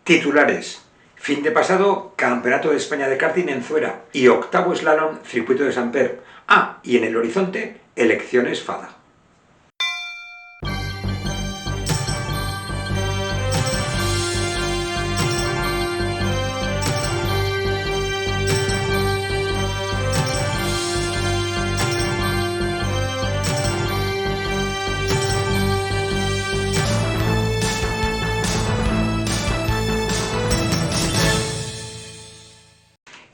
Titulares. Fin de pasado, Campeonato de España de karting en Zuera y octavo slalom, Circuito de Samper. Y en el horizonte, elecciones FADA.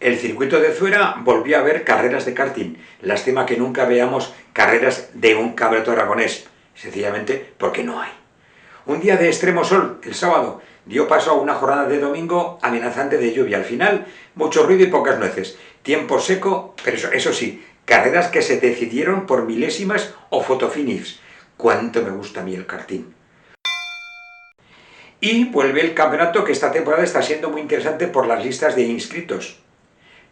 El circuito de Zuera volvió a ver carreras de karting. Lástima que nunca veamos carreras de un campeonato aragonés, sencillamente porque no hay. Un día de extremo sol, el sábado, dio paso a una jornada de domingo amenazante de lluvia. Al final, mucho ruido y pocas nueces. Tiempo seco, pero eso sí, carreras que se decidieron por milésimas o fotofinish. Cuánto me gusta a mí el karting. Y vuelve el campeonato, que esta temporada está siendo muy interesante por las listas de inscritos.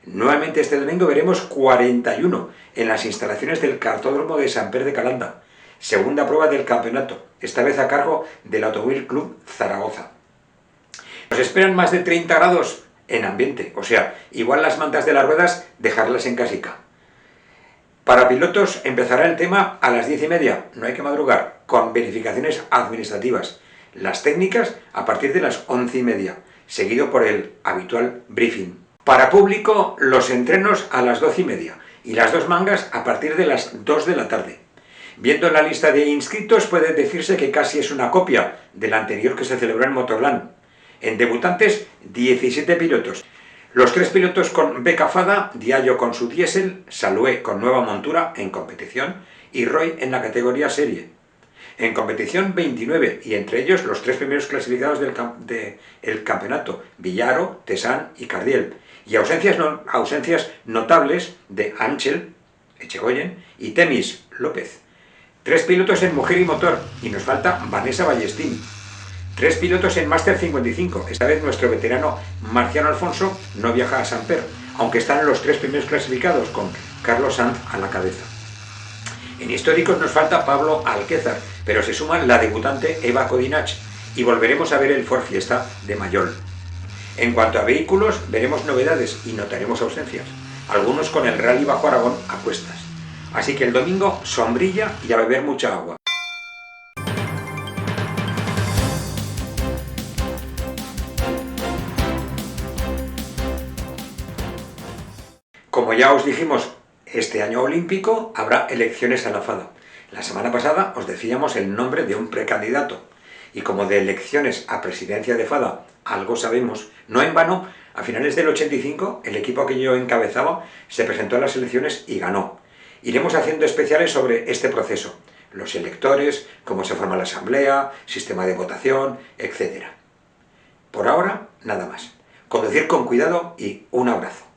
Nuevamente este domingo veremos 41 en las instalaciones del Cartódromo de Samper de Calanda. Segunda prueba del campeonato, esta vez a cargo del Automóvil Club Zaragoza. Nos esperan más de 30 grados en ambiente, o sea, igual las mantas de las ruedas dejarlas en casica. Para pilotos empezará el tema a las 10:30, no hay que madrugar, con verificaciones administrativas. Las técnicas a partir de las 11:30, seguido por el habitual briefing. Para público, los entrenos a las 12:30 y las dos mangas a partir de las 2 de la tarde. Viendo la lista de inscritos puede decirse que casi es una copia de la anterior que se celebró en Motorland. En debutantes, 17 pilotos. Los 3 pilotos con beca FADA, Diallo con su diésel, Salué con nueva montura en competición y Roy en la categoría serie. En competición 29, y entre ellos los 3 primeros clasificados del campeonato, Villaro, Tesán y Cardiel. Y ausencias notables de Ángel, Echegoyen y Temis López. 3 pilotos en mujer y motor, y nos falta Vanessa Ballestín. 3 pilotos en Máster 55, esta vez nuestro veterano Marciano Alfonso no viaja a Samper, aunque están los 3 primeros clasificados con Carlos Sanz a la cabeza. En históricos nos falta Pablo Alquézar, pero se suma la debutante Eva Codinach, y volveremos a ver el Ford Fiesta de Mayol. En cuanto a vehículos, veremos novedades y notaremos ausencias, algunos con el Rally Bajo Aragón a cuestas. Así que el domingo, sombrilla y a beber mucha agua. Como ya os dijimos, este año olímpico habrá elecciones a la FADA. La semana pasada os decíamos el nombre de un precandidato. Y como de elecciones a presidencia de FADA algo sabemos, no en vano, a finales del 85 el equipo que yo encabezaba se presentó a las elecciones y ganó. Iremos haciendo especiales sobre este proceso, los electores, cómo se forma la asamblea, sistema de votación, etc. Por ahora, nada más. Conducir con cuidado y un abrazo.